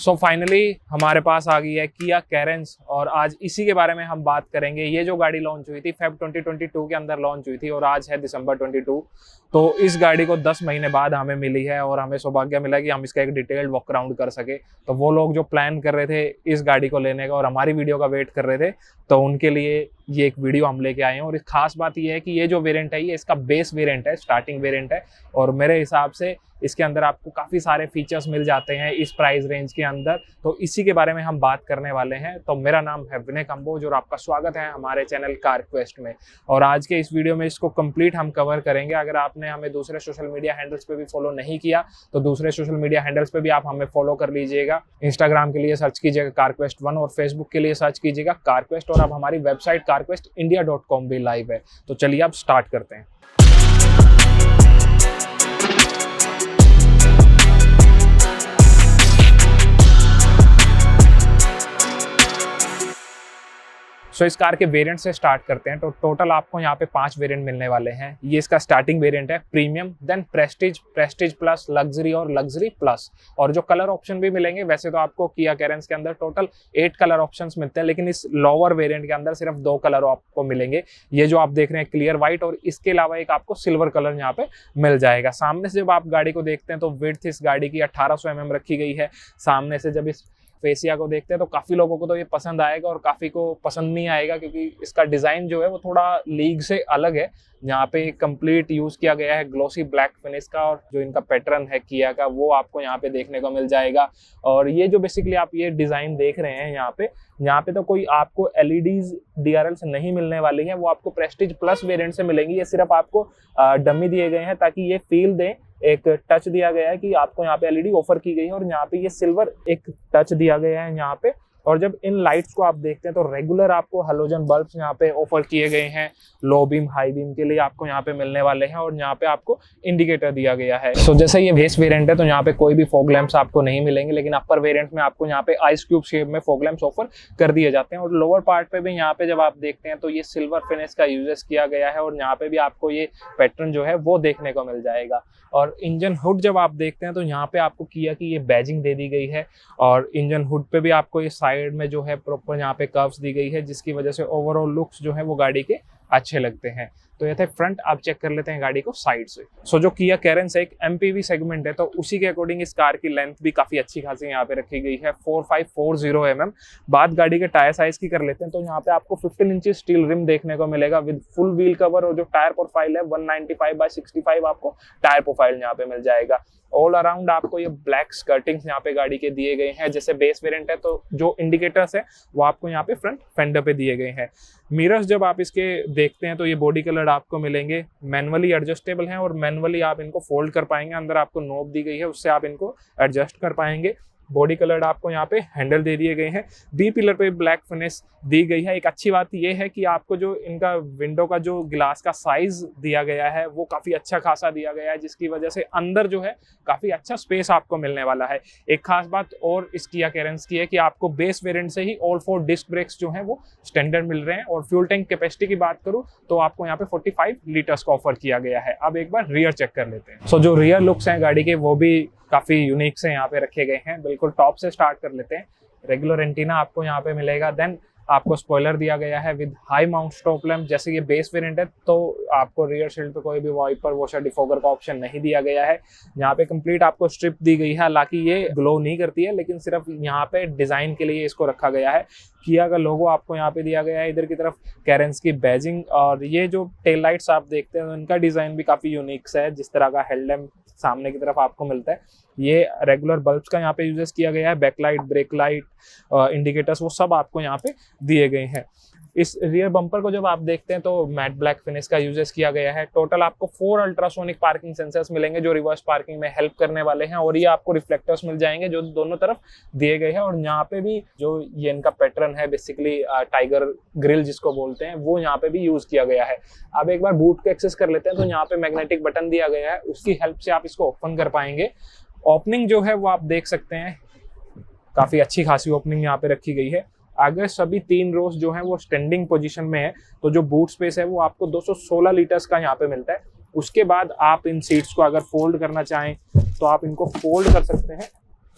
So finally हमारे पास आ गई है किया कैरेंस और आज इसी के बारे में हम बात करेंगे। ये जो गाड़ी लॉन्च हुई थी फेब 2022 के अंदर लॉन्च हुई थी और आज है दिसंबर 22। तो इस गाड़ी को 10 महीने बाद हमें मिली है और हमें सौभाग्य मिला कि हम इसका एक डिटेल्ड वॉक अराउंड कर सके। तो वो लोग जो प्लान कर रहे थे इस गाड़ी को लेने का और हमारी वीडियो का वेट कर रहे थे, तो उनके लिए ये एक वीडियो हम लेके आए हैं। और खास बात ये है कि ये जो वेरिएंट है ये इसका बेस वेरिएंट है, स्टार्टिंग वेरिएंट है और मेरे हिसाब से इसके अंदर आपको काफ़ी सारे फीचर्स मिल जाते हैं इस प्राइस रेंज के अंदर। तो इसी के बारे में हम बात करने वाले हैं। तो मेरा नाम है विनय कंबोज और आपका स्वागत है हमारे चैनल कार क्वेस्ट में। और आज के इस वीडियो में इसको कंप्लीट हम कवर करेंगे। अगर आपने हमें दूसरे सोशल मीडिया हैंडल्स पे भी फॉलो नहीं किया तो दूसरे सोशल मीडिया हैंडल्स पे भी आप हमें फॉलो कर लीजिएगा। इंस्टाग्राम के लिए सर्च कीजिएगा कारक्वेस्ट1 और फेसबुक के लिए सर्च कीजिएगा कारक्वेस्ट। और अब हमारी वेबसाइट carquestindia.com भी लाइव है। तो चलिए अब स्टार्ट करते हैं। सो इस कार के वेरिएंट से स्टार्ट करते हैं। तो टोटल आपको यहाँ पे 5 वेरिएंट मिलने वाले हैं। ये इसका स्टार्टिंग वेरिएंट है premium, then prestige, prestige plus, luxury और लग्जरी प्लस। और जो कलर ऑप्शन भी मिलेंगे, वैसे तो आपको किया कैरेंस के अंदर टोटल 8 कलर ऑप्शंस मिलते हैं, लेकिन इस लोअर वेरिएंट के अंदर सिर्फ 2 कलर आपको मिलेंगे। ये जो आप देख रहे हैं क्लियर व्हाइट और इसके अलावा एक आपको सिल्वर कलर यहाँ पे मिल जाएगा। सामने से जब आप गाड़ी को देखते हैं तो विड्थ इस गाड़ी की 1800 mm रखी गई है। सामने से जब इस फेसिया को देखते हैं तो काफ़ी लोगों को तो ये पसंद आएगा और काफ़ी को पसंद नहीं आएगा, क्योंकि इसका डिज़ाइन जो है वो थोड़ा लीग से अलग है। यहाँ पे कंप्लीट यूज़ किया गया है ग्लोसी ब्लैक फिनिश का और जो इनका पैटर्न है किया का वो आपको यहाँ पे देखने को मिल जाएगा। और ये जो बेसिकली आप ये डिज़ाइन देख रहे हैं यहाँ पे तो कोई आपको एलईडीज डीआरएल से नहीं मिलने वाली है, वो आपको प्रेस्टीज प्लस वेरिएंट से मिलेंगी। ये सिर्फ आपको डमी दिए गए हैं ताकि ये फील दें। एक टच दिया गया है कि आपको यहाँ पे एलईडी ऑफर की गई है और यहाँ पे ये सिल्वर एक टच दिया गया है यहाँ पे। और जब इन लाइट्स को आप देखते हैं तो रेगुलर आपको हैलोजन बल्ब्स यहाँ पे ऑफर किए गए हैं। लो बीम, हाई बीम के लिए आपको यहाँ पे मिलने वाले हैं और यहाँ पे आपको इंडिकेटर दिया गया है। सो जैसे ये बेस वेरिएंट है तो यहाँ पे कोई भी फॉग लैंप्स आपको नहीं मिलेंगे, लेकिन अपर वेरिएंट में आपको यहाँ पे आइस क्यूब शेप में फॉग लैंप्स ऑफर कर दिए जाते हैं। और लोअर पार्ट पे भी यहाँ पे जब आप देखते हैं तो ये सिल्वर फिनिश का यूजेस किया गया है और यहाँ पे भी आपको ये पैटर्न जो है वो देखने को मिल जाएगा। और इंजन हुड जब आप देखते हैं तो यहाँ पे आपको किया की ये बैजिंग दे दी गई है और इंजन हुड पे भी आपको ये साइड में जो है प्रॉपर यहाँ पे कर्व्स दी गई है, जिसकी वजह से ओवरऑल लुक्स जो है वो गाड़ी के अच्छे लगते हैं। तो ये थे फ्रंट। आप चेक कर लेते हैं गाड़ी को साइड से। सो जो किया कैरेंस है एक एमपीवी सेगमेंट है, तो उसी के अकॉर्डिंग इस कार की लेंथ भी काफी अच्छी खासी यहाँ पे रखी गई है 4540 mm। बात गाड़ी के टायर साइज की कर लेते हैं तो यहाँ पे आपको 15 इंच स्टील रिम देखने को मिलेगा विद फुल व्हील कवर। और जो टायर प्रोफाइल है 195/65 आपको टायर प्रोफाइल यहाँ पे मिल जाएगा। ऑल अराउंड आपको ये ब्लैक स्कर्टिंग्स यहाँ पे गाड़ी के दिए गए हैं। जैसे बेस वेरिएंट है तो जो इंडिकेटर्स है वो आपको यहाँ पे फ्रंट फेंडर पे दिए गए हैं। मिरर्स जब आप इसके देखते हैं तो ये बॉडी कलर आपको मिलेंगे, मैनुअली एडजस्टेबल हैं और मैनुअली आप इनको फोल्ड कर पाएंगे। अंदर आपको नॉब दी गई है, उससे आप इनको एडजस्ट कर पाएंगे। बॉडी कलर आपको यहाँ पे हैंडल दे दिए गए हैं। बी पिलर पे ब्लैक फिनिश दी गई है। एक अच्छी बात ये है कि आपको जो इनका विंडो का जो ग्लास का साइज दिया गया है वो काफ़ी अच्छा खासा दिया गया है, जिसकी वजह से अंदर जो है काफ़ी अच्छा स्पेस आपको मिलने वाला है। एक खास बात और इस किया कैरेंस की है कि आपको बेस वेरिएंट से ही ऑल 4 डिस्क ब्रेक्स जो हैं वो स्टैंडर्ड मिल रहे हैं। और फ्यूल टैंक कैपेसिटी की बात करूँ तो आपको यहाँ पे 45 लीटर्स का ऑफर किया गया है। अब एक बार रियर चेक कर लेते हैं। सो जो रियर लुक्स हैं गाड़ी के वो भी काफ़ी यूनिक से यहाँ पे रखे गए हैं। बिल्कुल टॉप से स्टार्ट कर लेते हैं। रेगुलर एंटीना आपको यहाँ पे मिलेगा, देन आपको स्पॉइलर दिया गया है with high mount stop lamp. जैसे ये बेस वेरिएंट है तो आपको रियर शील्ड पे कोई भी वाइपर, वॉशर, डिफॉगर का ऑप्शन नहीं दिया गया है। यहाँ पे कंप्लीट आपको स्ट्रिप दी गई है, हालांकि ये ग्लो नहीं करती है, लेकिन सिर्फ यहाँ पे डिजाइन के लिए इसको रखा गया है। किया का लोगो आपको यहाँ पे दिया गया है। इधर की तरफ कैरेंस की बैजिंग और ये जो टेल लाइट्स आप देखते हैं इनका डिजाइन भी काफी यूनिक है। जिस तरह का हेडलैम्प सामने की तरफ आपको मिलता है, ये रेगुलर बल्ब्स का यहाँ पे यूजेस किया गया है। बैकलाइट, ब्रेक लाइट, इंडिकेटर्स वो सब आपको यहाँ पे दिए गए हैं। इस रियर बम्पर को जब आप देखते हैं तो मैट ब्लैक फिनिश का यूजेस किया गया है। टोटल आपको 4 अल्ट्रासोनिक पार्किंग सेंसर्स मिलेंगे जो रिवर्स पार्किंग में हेल्प करने वाले हैं। और ये आपको रिफ्लेक्टर्स मिल जाएंगे जो दोनों तरफ दिए गए हैं। और यहाँ पे भी जो ये इनका पैटर्न है बेसिकली टाइगर ग्रिल जिसको बोलते हैं वो यहाँ पे भी यूज किया गया है। अब एक बार बूट को एक्सेस कर लेते हैं तो यहाँ पे मैग्नेटिक बटन दिया गया है, उसकी हेल्प से आप इसको ओपन कर पाएंगे। ओपनिंग जो है वो आप देख सकते हैं काफी अच्छी खासी ओपनिंग यहाँ पे रखी गई है। अगर सभी 3 रोज जो है वो स्टैंडिंग पोजीशन में है तो जो बूट स्पेस है वो आपको 216 लीटर्स का यहाँ पे मिलता है। उसके बाद आप इन सीट्स को अगर फोल्ड करना चाहें तो आप इनको फोल्ड कर सकते हैं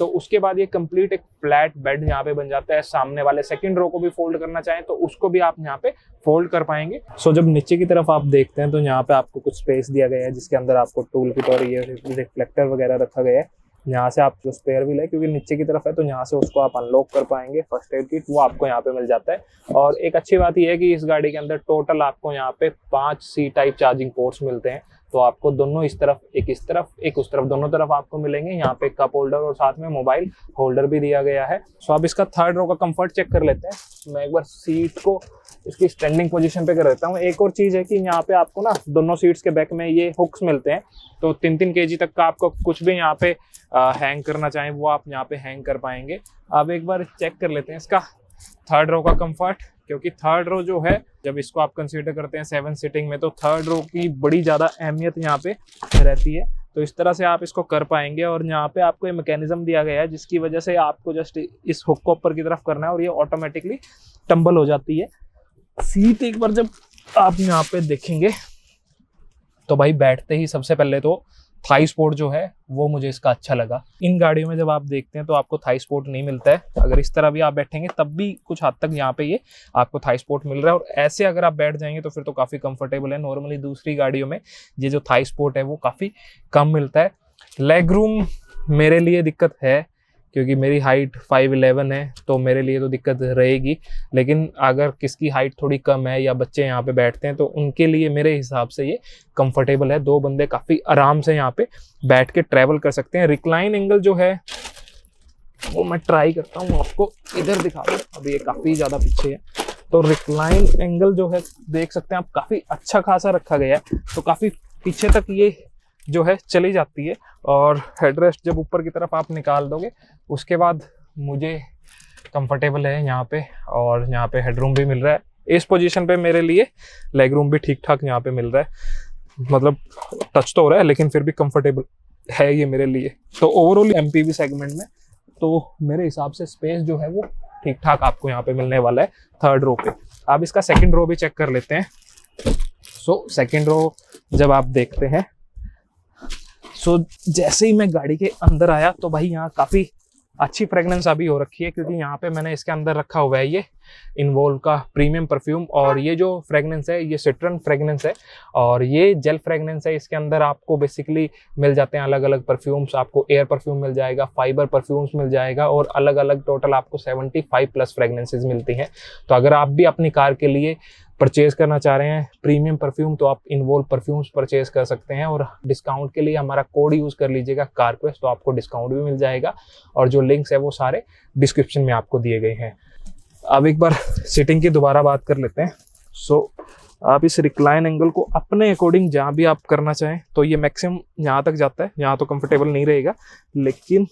तो उसके बाद ये कंप्लीट एक फ्लैट बेड यहाँ पे बन जाता है। सामने वाले सेकंड रो को भी फोल्ड करना चाहें तो उसको भी आप यहाँ पे फोल्ड कर पाएंगे। सो जब नीचे की तरफ आप देखते हैं तो यहाँ पे आपको कुछ स्पेस दिया गया है, जिसके अंदर आपको टूल किट और ये रिफ्लेक्टर वगैरह रखा गया है। यहाँ से आप जो स्पेयर व्हील है, क्योंकि नीचे की तरफ है, तो यहाँ से उसको आप अनलॉक कर पाएंगे। फर्स्ट एड किट वो आपको यहाँ पे मिल जाता है। और एक अच्छी बात यह है कि इस गाड़ी के अंदर टोटल आपको यहाँ पे 5 सी टाइप चार्जिंग पोर्ट्स मिलते हैं। तो आपको दोनों इस तरफ, एक उस तरफ, दोनों तरफ आपको मिलेंगे। यहाँ पे कप होल्डर और साथ में मोबाइल होल्डर भी दिया गया है। सो अब इसका थर्ड रो का कंफर्ट चेक कर लेते हैं। मैं एक बार सीट को इसकी स्टैंडिंग पोजीशन पे कर देता हूँ। एक और चीज है कि यहाँ पे आपको ना दोनों सीट्स के बैक में ये हुक्स मिलते हैं, तो 3-3 kg तक का आपको कुछ भी यहाँ पे हैंग करना चाहें वो आप यहाँ पे हैंग कर पाएंगे। अब एक बार चेक कर लेते हैं इसका थर्ड रो का कंफर्ट, क्योंकि थर्ड रो जो है जब इसको आप कंसीडर करते हैं 7 सीटिंग में, तो थर्ड रो की बड़ी ज्यादा अहमियत यहाँ पे रहती है। तो इस तरह से आप इसको कर पाएंगे। और यहाँ पे आपको ये मैकेनिज्म दिया गया है जिसकी वजह से आपको जस्ट इस हुक को ऊपर की तरफ करना है और ये ऑटोमेटिकली टम्बल हो जाती है। सीट एक बार जब आप यहाँ पे देखेंगे तो भाई बैठते ही सबसे पहले तो थाई सपोर्ट जो है वो मुझे इसका अच्छा लगा। इन गाड़ियों में जब आप देखते हैं तो आपको थाई सपोर्ट नहीं मिलता है। अगर इस तरह भी आप बैठेंगे तब भी कुछ हद तक यहाँ पे ये आपको थाई सपोर्ट मिल रहा है, और ऐसे अगर आप बैठ जाएंगे तो फिर तो काफ़ी कंफर्टेबल है। नॉर्मली दूसरी गाड़ियों में ये जो थाई सपोर्ट है वो काफ़ी कम मिलता है। लेग रूम मेरे लिए दिक्कत है, क्योंकि मेरी हाइट 5'11" है, तो मेरे लिए तो दिक्कत रहेगी। लेकिन अगर किसकी हाइट थोड़ी कम है या बच्चे यहाँ पे बैठते हैं तो उनके लिए मेरे हिसाब से ये कंफर्टेबल है। 2 बंदे काफ़ी आराम से यहाँ पे बैठ के ट्रैवल कर सकते हैं। रिक्लाइन एंगल जो है वो मैं ट्राई करता हूँ आपको इधर दिखा दूँ। अभी ये काफ़ी ज़्यादा पीछे है, तो रिक्लाइन एंगल जो है देख सकते हैं आप, काफ़ी अच्छा खासा रखा गया है। तो काफ़ी पीछे तक ये जो है चली जाती है। और हेडरेस्ट जब ऊपर की तरफ आप निकाल दोगे उसके बाद मुझे कंफर्टेबल है यहाँ पे, और यहाँ पे हेडरूम भी मिल रहा है। इस पोजीशन पे मेरे लिए लेग रूम भी ठीक ठाक यहाँ पे मिल रहा है, मतलब टच तो हो रहा है लेकिन फिर भी कंफर्टेबल है ये मेरे लिए। तो ओवरऑल एमपीवी सेगमेंट में तो मेरे हिसाब से स्पेस जो है वो ठीक ठाक आपको यहाँ पे मिलने वाला है थर्ड रो पे। अब इसका सेकेंड रो भी चेक कर लेते हैं। सो सेकेंड रो जब आप देखते हैं, सो जैसे ही मैं गाड़ी के अंदर आया तो भाई यहाँ काफ़ी अच्छी फ्रेगनेंस अभी हो रखी है, क्योंकि यहाँ पे मैंने इसके अंदर रखा हुआ है ये इन्वोल्व का प्रीमियम परफ्यूम। और ये जो फ्रेगनेंस है ये सिट्रन फ्रेगनेंस है और ये जेल फ्रेगनेंस है। इसके अंदर आपको बेसिकली मिल जाते हैं अलग अलग परफ्यूम्स। आपको एयर परफ्यूम मिल जाएगा, फाइबर परफ्यूम्स मिल जाएगा, और अलग अलग टोटल आपको 75+ फ्रेगनेंसेज मिलती हैं। तो अगर आप भी अपनी कार के लिए परचेज करना चाह रहे हैं प्रीमियम परफ्यूम तो आप इन्वोल्व परफ्यूम्स परचेज कर सकते हैं। और डिस्काउंट के लिए हमारा कोड यूज़ कर लीजिएगा कारक्वेस्ट, तो आपको डिस्काउंट भी मिल जाएगा। और जो लिंक्स है वो सारे डिस्क्रिप्शन में आपको दिए गए हैं। अब एक बार सीटिंग की दोबारा बात कर लेते हैं। सो आप इस रिक्लाइन एंगल को अपने अकॉर्डिंग जहाँ भी आप करना चाहें, तो ये मैक्सिमम यहाँ तक जाता है, यहाँ तो कंफर्टेबल नहीं रहेगा, लेकिन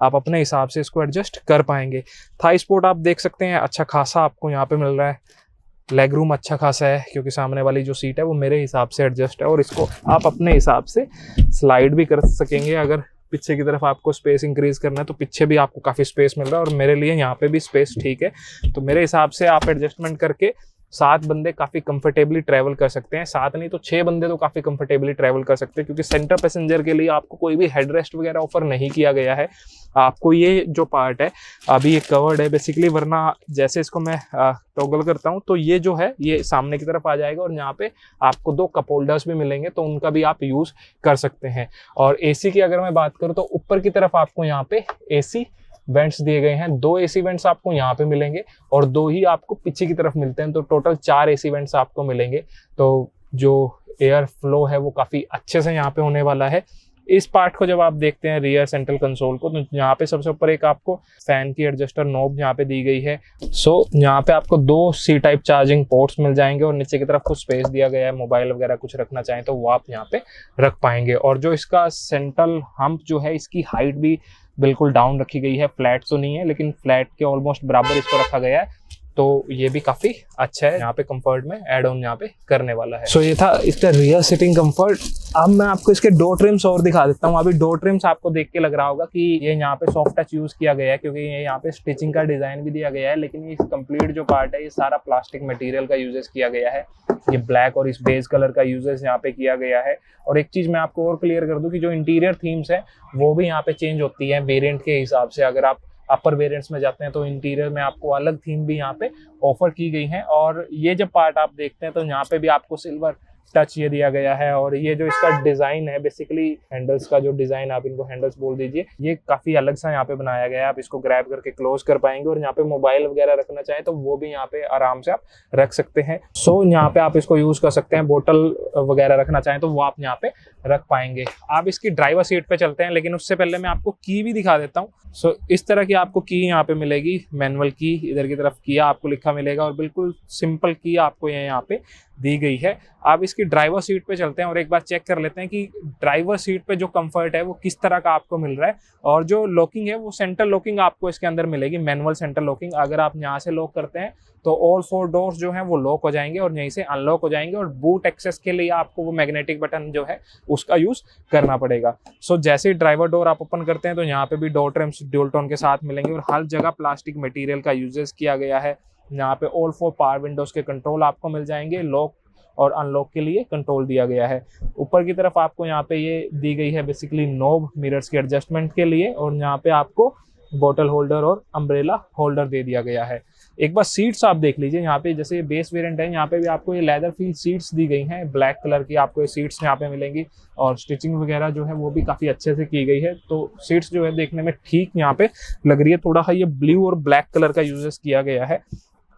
आप अपने हिसाब से इसको एडजस्ट कर पाएंगे। थाई सपोर्ट आप देख सकते हैं अच्छा खासा आपको यहाँ पे मिल रहा है। लेग रूम अच्छा खासा है, क्योंकि सामने वाली जो सीट है वो मेरे हिसाब से एडजस्ट है, और इसको आप अपने हिसाब से स्लाइड भी कर सकेंगे। अगर पीछे की तरफ आपको स्पेस इंक्रीज करना है तो पीछे भी आपको काफ़ी स्पेस मिल रहा है, और मेरे लिए यहाँ पे भी स्पेस ठीक है। तो मेरे हिसाब से आप एडजस्टमेंट करके 7 बंदे काफ़ी कंफर्टेबली ट्रैवल कर सकते हैं। 7 नहीं तो 6 बंदे तो काफ़ी कंफर्टेबली ट्रैवल कर सकते हैं, क्योंकि सेंटर पैसेंजर के लिए आपको कोई भी हेडरेस्ट वगैरह ऑफर नहीं किया गया है। आपको ये जो पार्ट है अभी ये कवर्ड है बेसिकली, वरना जैसे इसको मैं टॉगल करता हूँ तो ये जो है ये सामने की तरफ आ जाएगा, और यहाँ पे आपको 2 कप होल्डर्स भी मिलेंगे, तो उनका भी आप यूज़ कर सकते हैं। और एसी की अगर मैं बात करूँ तो ऊपर की तरफ आपको यहाँ पे एसी वेंट्स दिए गए हैं। 2 एसी वेंट्स आपको यहाँ पे मिलेंगे और 2 ही आपको पीछे की तरफ मिलते हैं, तो टोटल 4 एसी वेंट्स आपको मिलेंगे। तो जो एयर फ्लो है वो काफ़ी अच्छे से यहाँ पे होने वाला है। इस पार्ट को जब आप देखते हैं रियर सेंट्रल कंसोल को, तो यहाँ पे सबसे ऊपर एक आपको फैन की एडजस्टर नॉब यहाँ पे दी गई है। सो यहाँ पे आपको 2 सी टाइप चार्जिंग पोर्ट्स मिल जाएंगे, और नीचे की तरफ कुछ स्पेस दिया गया है, मोबाइल वगैरह कुछ रखना चाहें तो वो आप यहाँ पे रख पाएंगे। और जो इसका सेंट्रल हम्प जो है इसकी हाइट भी बिल्कुल डाउन रखी गई है, फ्लैट तो नहीं है लेकिन फ्लैट के ऑलमोस्ट बराबर इसको रखा गया है, तो ये भी काफी अच्छा है, यहाँ पे कंफर्ट में ऐड ऑन यहाँ पे करने वाला है। सो ये था इसका रियर सिटिंग कंफर्ट। अब मैं आपको इसके डोर ट्रिम्स और दिखा देता हूँ। अभी डोर ट्रिम्स आपको देख के लग रहा होगा कि ये यहाँ पे सॉफ्ट टच यूज किया गया है, क्योंकि ये यहाँ पे स्टिचिंग का डिजाइन भी दिया गया है, लेकिन ये कंप्लीट जो पार्ट है ये सारा प्लास्टिक मटेरियल का यूजेस किया गया है। ये ब्लैक और इस बेज कलर का यूजेस यहाँ पे किया गया है। और एक चीज मैं आपको और क्लियर कर दूं कि जो इंटीरियर थीम्स है वो भी यहाँ पे चेंज होती है वेरिएंट के हिसाब से। अगर आप अपर वेरिएंट्स में जाते हैं तो इंटीरियर में आपको अलग थीम भी यहाँ पे ऑफर की गई है। और ये जब पार्ट आप देखते हैं तो यहाँ पे भी आपको सिल्वर टच ये दिया गया है। और ये जो इसका डिजाइन है, बेसिकली हैंडल्स का जो डिजाइन, आप इनको हैंडल्स बोल दीजिए, ये काफी अलग सा यहाँ पे बनाया गया है। आप इसको ग्रैब करके क्लोज कर पाएंगे और यहाँ पे मोबाइल वगैरह रखना चाहें तो वो भी यहाँ पे आराम से आप रख सकते हैं। सो यहाँ पे आप इसको यूज कर सकते हैं। बोतल वगैरह रखना चाहें तो वो आप यहाँ पे रख पाएंगे। आप इसकी ड्राइवर सीट पे चलते हैं, लेकिन उससे पहले मैं आपको की भी दिखा देता हूँ। सो इस तरह की आपको की यहाँ पे मिलेगी, मैनुअल की, इधर की तरफ की आपको लिखा मिलेगा और बिल्कुल सिंपल की आपको यहाँ पे दी गई है। आप इसकी ड्राइवर सीट पे चलते हैं और एक बार चेक कर लेते हैं कि ड्राइवर सीट पे जो कंफर्ट है वो किस तरह का आपको मिल रहा है। और जो लॉकिंग है वो सेंटर लॉकिंग आपको इसके अंदर मिलेगी, मैनुअल सेंटर लॉकिंग। अगर आप यहाँ से लॉक करते हैं तो ऑल 4 डोर्स जो हैं वो लॉक हो जाएंगे और यहीं से अनलॉक हो जाएंगे। और बूट एक्सेस के लिए आपको वो मैग्नेटिक बटन जो है उसका यूज करना पड़ेगा। सो जैसे ही ड्राइवर डोर आप ओपन करते हैं तो यहाँ पे भी डोर ट्रिम्स ड्यूल टोन के साथ मिलेंगे और हर जगह प्लास्टिक मटेरियल का यूजेस किया गया है। यहाँ पे ऑल 4 पावर विंडोज के कंट्रोल आपको मिल जाएंगे, लॉक और अनलॉक के लिए कंट्रोल दिया गया है। ऊपर की तरफ आपको यहाँ पे ये दी गई है बेसिकली नोब मिरर्स के एडजस्टमेंट के लिए, और यहाँ पे आपको बोतल होल्डर और अम्ब्रेला होल्डर दे दिया गया है। एक बार सीट्स आप देख लीजिए, यहाँ पे जैसे ये बेस वेरिएंट है, यहाँ पे भी आपको ये लेदर फील सीट्स दी गई हैं, ब्लैक कलर की आपको ये सीट्स यहाँ पे मिलेंगी। और स्टिचिंग वगैरह जो है वो भी काफी अच्छे से की गई है। तो सीट्स जो है देखने में ठीक यहाँ पे लग रही है। थोड़ा सा ये ब्लू और ब्लैक कलर का यूजेस किया गया है।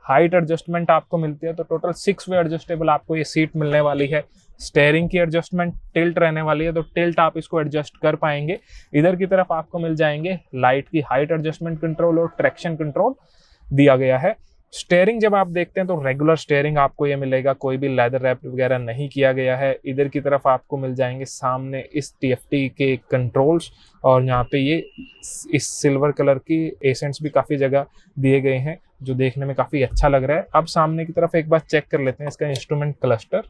हाइट एडजस्टमेंट आपको मिलती है, तो टोटल 6 वे एडजस्टेबल आपको ये सीट मिलने वाली है। स्टेयरिंग की एडजस्टमेंट टिल्ट रहने वाली है, तो टिल्ट आप इसको एडजस्ट कर पाएंगे। इधर की तरफ आपको मिल जाएंगे लाइट की हाइट एडजस्टमेंट कंट्रोल और ट्रैक्शन कंट्रोल दिया गया है। स्टेयरिंग जब आप देखते हैं तो रेगुलर स्टेयरिंग आपको ये मिलेगा, कोई भी लेदर रैप वगैरह नहीं किया गया है। इधर की तरफ आपको मिल जाएंगे सामने इस TFT के कंट्रोल्स, और यहाँ पे ये इस सिल्वर कलर की एसेंट्स भी काफ़ी जगह दिए गए हैं जो देखने में काफ़ी अच्छा लग रहा है। अब सामने की तरफ एक बार चेक कर लेते हैं इसका इंस्ट्रूमेंट क्लस्टर।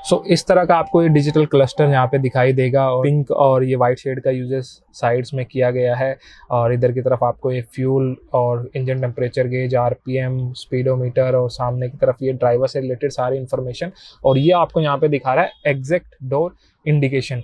सो इस तरह का आपको ये डिजिटल क्लस्टर यहाँ पे दिखाई देगा, और पिंक और ये वाइट शेड का यूजेस साइड्स में किया गया है। और इधर की तरफ आपको ये फ्यूल और engine temperature gauge, RPM, speedometer, और सामने की तरफ ये ड्राइवर से रिलेटेड सारी इन्फॉर्मेशन। और ये आपको यहाँ पे दिखा रहा है एग्जैक्ट डोर इंडिकेशन,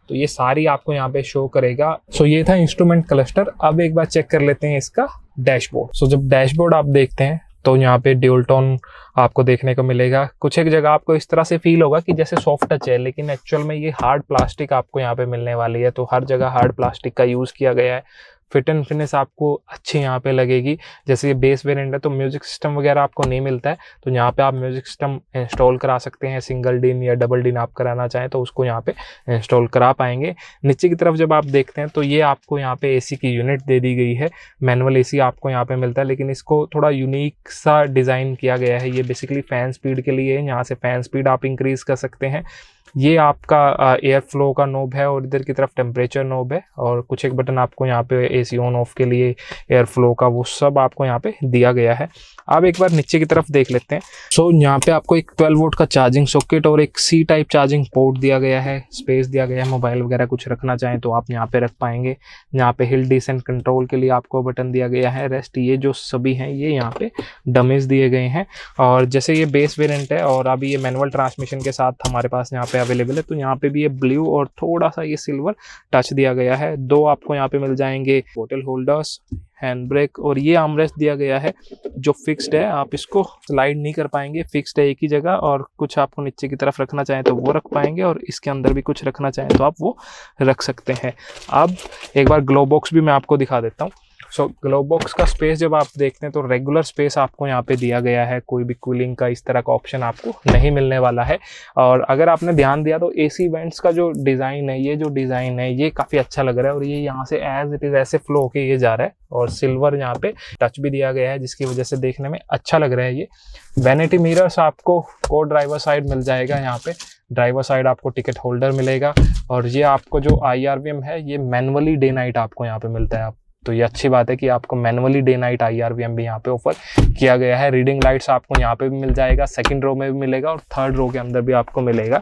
तो ये सारी आपको यहाँ पे शो करेगा। सो ये था इंस्ट्रूमेंट क्लस्टर। अब एक बार चेक कर लेते हैं इसका डैशबोर्ड। सो जब डैशबोर्ड आप देखते हैं तो यहाँ पे ड्यूल टोन आपको देखने को मिलेगा। कुछ एक जगह आपको इस तरह से फील होगा कि जैसे सॉफ्ट टच है, लेकिन एक्चुअल में ये हार्ड प्लास्टिक आपको यहाँ पे मिलने वाली है। तो हर जगह हार्ड प्लास्टिक का यूज़ किया गया है। फिट एंड फिनिश आपको अच्छी यहाँ पे लगेगी। जैसे ये बेस वेरिएंट है तो म्यूजिक सिस्टम वगैरह आपको नहीं मिलता है, तो यहाँ पे आप म्यूजिक सिस्टम इंस्टॉल करा सकते हैं। सिंगल डिन या डबल डिन आप कराना चाहें तो उसको यहाँ पे इंस्टॉल करा पाएंगे। नीचे की तरफ जब आप देखते हैं तो ये आपको यहाँ पे AC की यूनिट दे दी गई है। मैनुअल AC आपको यहाँ पे मिलता है, लेकिन इसको थोड़ा यूनिक सा डिज़ाइन किया गया है। ये बेसिकली फ़ैन स्पीड के लिए है, यहाँ से फ़ैन स्पीड आप इंक्रीज़ कर सकते हैं। ये आपका एयर फ्लो का नोब है, और इधर की तरफ टेम्परेचर नोब है, और कुछ एक बटन आपको यहाँ पे AC ऑन ऑफ के लिए, एयर फ्लो का, वो सब आपको यहाँ पे दिया गया है। अब एक बार नीचे की तरफ देख लेते हैं। सो यहाँ पे आपको एक 12 वोल्ट का चार्जिंग सॉकेट और एक C टाइप चार्जिंग पोर्ट दिया गया है। स्पेस दिया गया है, मोबाइल वगैरह कुछ रखना चाहें तो आप यहाँ पे रख पाएंगे। यहाँ पे हिल डिसेंट कंट्रोल के लिए आपको बटन दिया गया है। रेस्ट ये जो सभी हैं ये यहाँ पे डमीज दिए गए हैं। और जैसे ये बेस वेरिएंट है और अभी ये मैनुअल ट्रांसमिशन के साथ हमारे पास यहाँ पे अवेलेबल है, तो यहाँ पे भी ये ब्लू और थोड़ा सा ये सिल्वर टच दिया गया है। 2 आपको यहाँ पे मिल जाएंगे बोतल होल्डर्स, हैंड ब्रेक, और ये आर्मरेस्ट दिया गया है जो फिक्स्ड है, आप इसको स्लाइड नहीं कर पाएंगे, फिक्स्ड है एक ही जगह। और कुछ आपको नीचे की तरफ रखना चाहें तो वो रख पाएंगे, और इसके अंदर भी कुछ रखना चाहें तो आप वो रख सकते हैं। अब एक बार ग्लो बॉक्स भी मैं आपको दिखा देता हूँ। सो ग्लो बॉक्स का स्पेस जब आप देखते हैं तो रेगुलर स्पेस आपको यहाँ पे दिया गया है, कोई भी कूलिंग का इस तरह का ऑप्शन आपको नहीं मिलने वाला है। और अगर आपने ध्यान दिया तो AC वेंट्स का जो डिज़ाइन है, ये जो डिज़ाइन है ये काफ़ी अच्छा लग रहा है, और ये यहाँ से एज इट इज़ ऐसे फ्लो होके ये जा रहा है, और सिल्वर यहाँ पे टच भी दिया गया है जिसकी वजह से देखने में अच्छा लग रहा है। ये वैनिटी मिरर्स आपको को ड्राइवर साइड मिल जाएगा। यहाँ पे ड्राइवर साइड आपको टिकट होल्डर मिलेगा, और ये आपको जो IRVM है ये मैनुअली डे नाइट आपको यहाँ पे मिलता है। आप तो ये अच्छी बात है कि आपको मैनुअली डे नाइट IRVM भी यहाँ पे ऑफर किया गया है। रीडिंग लाइट्स आपको यहाँ पे भी मिल जाएगा, सेकंड रो में भी मिलेगा और थर्ड रो के अंदर भी आपको मिलेगा।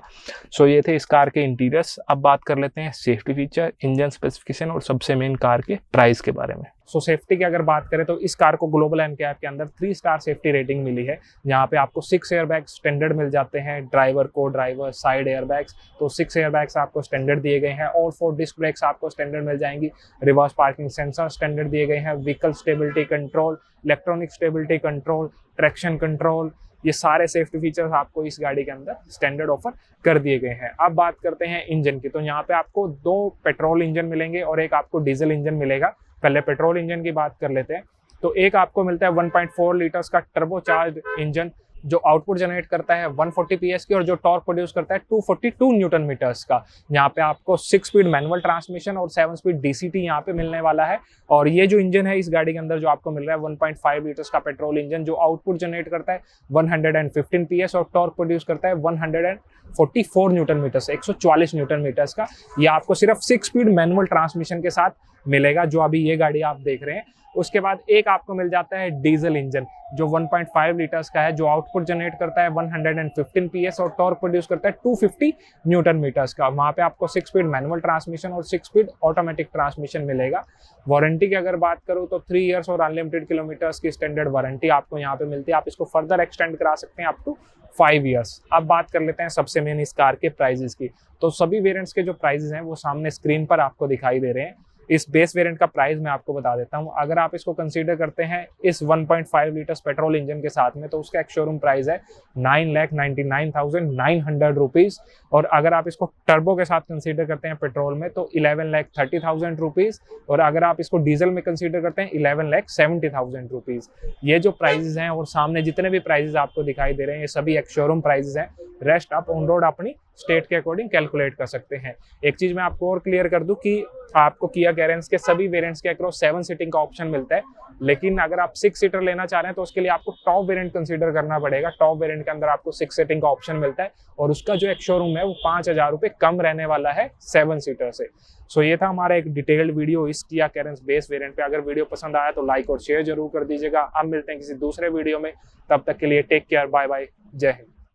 सो ये थे इस कार के इंटीरियर्स। अब बात कर लेते हैं सेफ्टी फीचर, इंजन स्पेसिफिकेशन और सबसे मेन कार के प्राइस के बारे में। सो सेफ्टी की अगर बात करें तो इस कार को ग्लोबल NCAP के अंदर 3 स्टार सेफ्टी रेटिंग मिली है। यहाँ पे आपको 6 एयरबैग्स स्टैंडर्ड मिल जाते हैं, ड्राइवर को ड्राइवर साइड एयरबैग्स, तो 6 एयरबैग्स आपको स्टैंडर्ड दिए गए हैं। और 4 डिस्क ब्रेक्स आपको स्टैंडर्ड मिल जाएंगी, रिवर्स पार्किंग सेंसर स्टैंडर्ड दिए गए हैं, vehicle stability control, electronic stability control, traction control, ये सारे सेफ्टी फीचर्स आपको इस गाड़ी के अंदर स्टैंडर्ड ऑफर कर दिए गए हैं। अब बात करते हैं इंजन की, तो यहाँ पे आपको 2 पेट्रोल इंजन मिलेंगे और एक आपको डीजल इंजन मिलेगा। पहले पेट्रोल इंजन की बात कर लेते हैं। तो एक आपको मिलता है 1.4 लीटर्स का टर्बोचार्ज्ड इंजन जो आउटपुट जनरेट करता है 140 PS की और जो टॉर्क प्रोड्यूस करता है 242 न्यूटन मीटर्स का। यहाँ पे आपको 6 स्पीड मैनुअल ट्रांसमिशन और 7 स्पीड DCT यहाँ पे मिलने वाला है। और ये जो इंजन है इस गाड़ी के अंदर जो आपको मिल रहा है 1.5 लीटर्स का पेट्रोल इंजन जो आउटपुट जनरेट करता है 115 PS और टॉर्क प्रोड्यूस करता है 144 न्यूटन मीटर्स, 144 न्यूटन मीटर्स का। ये आपको सिर्फ 6 स्पीड मैनुअल ट्रांसमिशन के साथ मिलेगा जो अभी ये गाड़ी आप देख रहे हैं। उसके बाद एक आपको मिल जाता है डीजल इंजन जो 1.5 लीटर्स का है, जो आउटपुट जनरेट करता है 115 PS और टॉर्क प्रोड्यूस करता है 250 न्यूटन मीटर्स का। वहाँ पे आपको 6 स्पीड मैनुअल ट्रांसमिशन और 6 स्पीड ऑटोमेटिक ट्रांसमिशन मिलेगा। वारंटी की अगर बात करूँ तो 3 इयर्स और अनलिमिटेड किलोमीटर्स की स्टैंडर्ड वारंटी आपको यहाँ पे मिलती है। आप इसको फर्दर एक्सटेंड करा सकते हैं अप टू 5 इयर्स। अब बात कर लेते हैं सबसे मेन इस कार के प्राइजेस की। तो सभी वेरिएंट्स के जो प्राइजेस हैं वो सामने स्क्रीन पर आपको दिखाई दे रहे हैं। इस बेस वेरिएंट का प्राइस मैं आपको बता देता हूं। अगर आप इसको कंसीडर करते हैं इस 1.5 लीटर्स पेट्रोल इंजन के साथ में तो उसका एक शोरूम प्राइस है 9,99,900 रुपीज़। और अगर आप इसको टर्बो के साथ कंसीडर करते हैं पेट्रोल में तो 11,30,000 रुपीज़। और अगर आप इसको डीजल में कंसीडर करते हैं 11,70,000 रुपीज़। ये जो प्राइजेस हैं और सामने जितने भी प्राइजेस आपको दिखाई दे रहे हैं ये सभी एक शोरूम प्राइजेस हैं। रेस्ट आप ऑन रोड अपनी स्टेट के अकॉर्डिंग कैलकुलेट कर सकते हैं। एक चीज मैं आपको और क्लियर कर दूं कि आपको किया कैरेंस के सभी वेरिएंट्स के अक्रॉस 7 सीटिंग का ऑप्शन मिलता है, लेकिन अगर आप 6 सीटर लेना चाह रहे हैं तो उसके लिए आपको टॉप वेरिएंट कंसीडर करना पड़ेगा। टॉप वेरिएंट के अंदर आपको 6 सीटिंग का ऑप्शन मिलता है और उसका जो एक शोरूम है वो 5,000 रुपये कम रहने वाला है 7 सीटर से। सो ये था हमारा एक डिटेल्ड वीडियो इस किया कैरेंस बेस वेरिएंट पे। अगर वीडियो पसंद आया तो लाइक और शेयर जरूर कर दीजिएगा। अब मिलते हैं किसी दूसरे वीडियो में, तब तक के लिए टेक केयर, बाय बाय, जय हिंद।